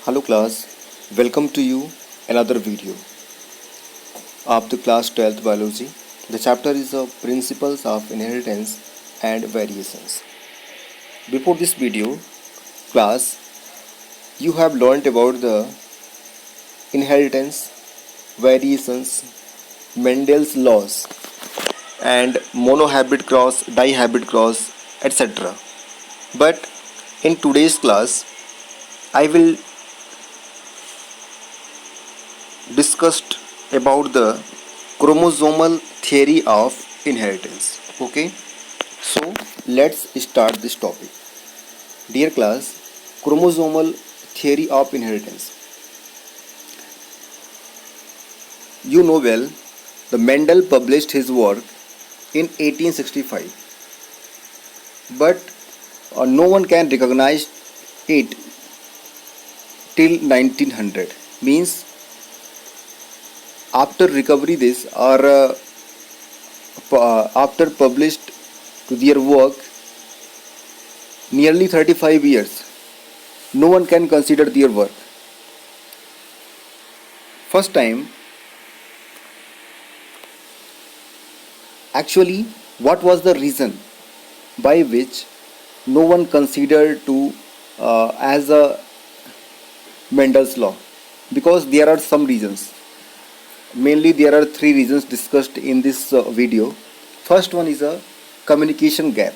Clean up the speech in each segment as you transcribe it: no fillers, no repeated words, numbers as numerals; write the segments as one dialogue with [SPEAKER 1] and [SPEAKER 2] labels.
[SPEAKER 1] Hello class, welcome to you another video of the class 12th biology. The chapter is the principles of inheritance and variations. Before this video, class, you have learned about the inheritance, variations, Mendel's laws and monohabit cross, dihabit cross, etc. But in today's class, I will discuss about the chromosomal theory of inheritance. Okay, so let's start this topic. Dear class, chromosomal theory of inheritance. You know well, the Mendel published his work in 1865, but no one can recognize it till 1900. Means after recovery this or after published to their work nearly 35 years, no one can consider their work. First time, actually, what was the reason by which no one considered to as a Mendel's law? Because there are some reasons. Mainly, there are three reasons discussed in this video. First one is a communication gap.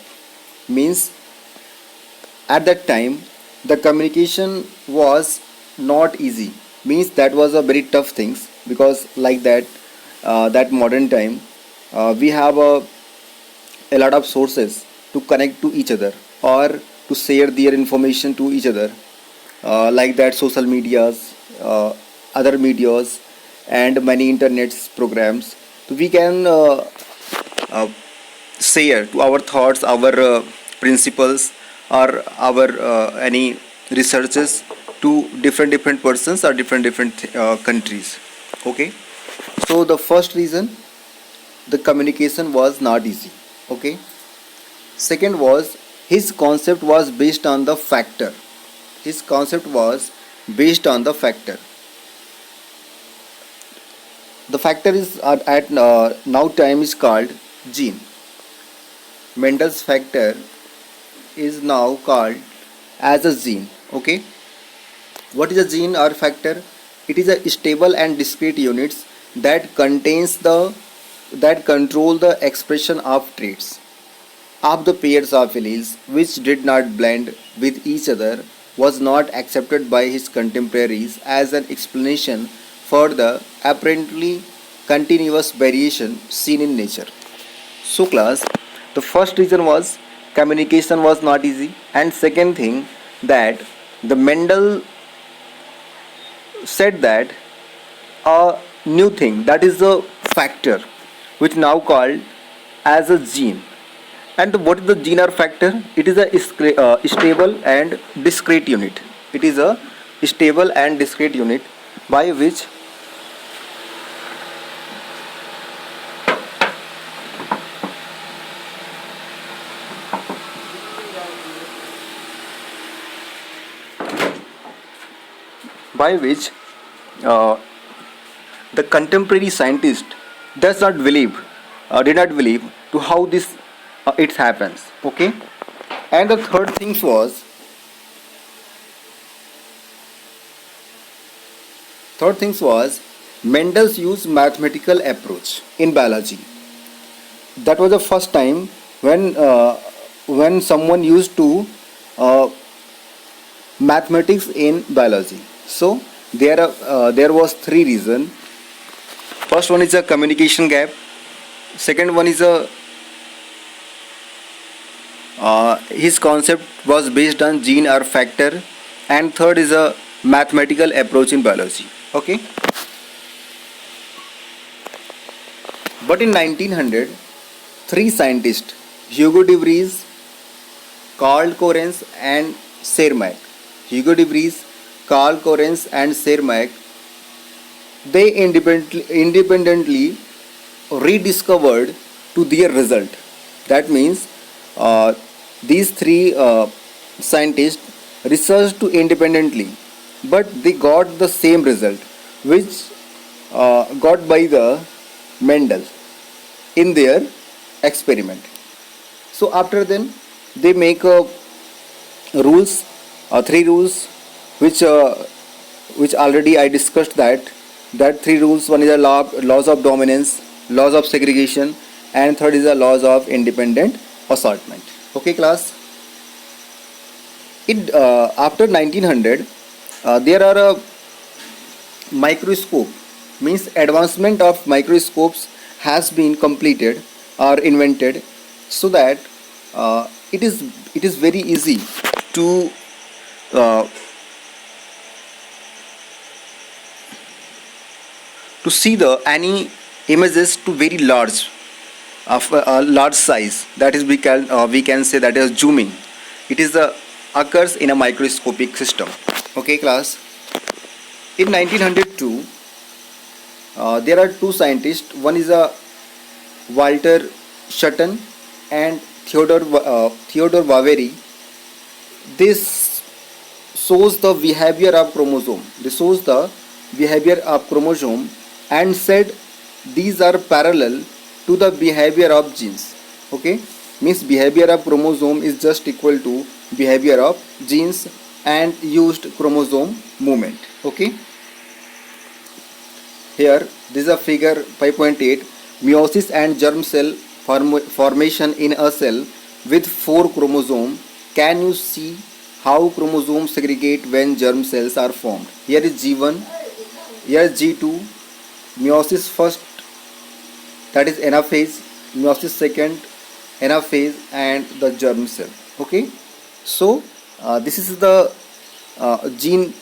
[SPEAKER 1] Means at that time the communication was not easy. Means that was a very tough things, because like that modern time we have a lot of sources to connect to each other or to share their information to each other, like that social medias, other medias, and many internet programs. So we can uh, share to our thoughts, our principles, or our any researches to different persons or different countries. Okay, so the first reason, the communication was not easy. Okay, second was his concept was based on the factor. His concept was based on the factor. The factor is at now time is called gene. Mendel's factor is now called as a gene. Okay, what is a gene or factor? It is a stable and discrete units that contains the that control the expression of traits of the pairs of alleles which did not blend with each other, was not accepted by his contemporaries as an explanation for the apparently continuous variation seen in nature. So class, the first reason was communication was not easy, and second thing, that the Mendel said that a new thing, that is a factor which now called as a gene. And what is the gene or factor? It is a stable and discrete unit. It is a stable and discrete unit by which by which uh, the contemporary scientist does not believe, did not believe to how this it happens. Okay, and the third things was Mendel's used mathematical approach in biology. That was the first time when someone used to uh, mathematics in biology. So there was three reason. First one is a communication gap. Second one is a his concept was based on gene or factor, and third is a mathematical approach in biology. Okay, but in 1900, three scientists, Hugo de Vries, Carl Correns, and Sermac. Hugo de Vries, Carl Correns, and Sermac, they independently rediscovered to their result. That means these three scientists researched to independently but they got the same result which got by the Mendel in their experiment. So after then they make rules, three rules, which already I discussed that three rules. One is the laws of dominance, laws of segregation, and third is the laws of independent assortment. Okay, class. It after 1900, there are a microscope, means advancement of microscopes has been completed or invented, so that it is very easy to uh, see the any images to very large, of a large size, that is we can say that is zooming. It is the occurs in a microscopic system. Okay, class. In 1902, there are two scientists. One is a Walter Sutton and Theodore Baveri. This shows the behavior of chromosome. This shows the behavior of chromosome and said these are parallel to the behavior of genes. Okay, means behavior of chromosome is just equal to behavior of genes and used chromosome movement. Okay, here this is a figure 5.8, meiosis and germ cell formation in a cell with 4 chromosomes. Can you see how chromosomes segregate when germ cells are formed? Here is G1, here is G2, meiosis first, that is anaphase, meiosis second, anaphase, and the germ cell. Okay, so this is the gene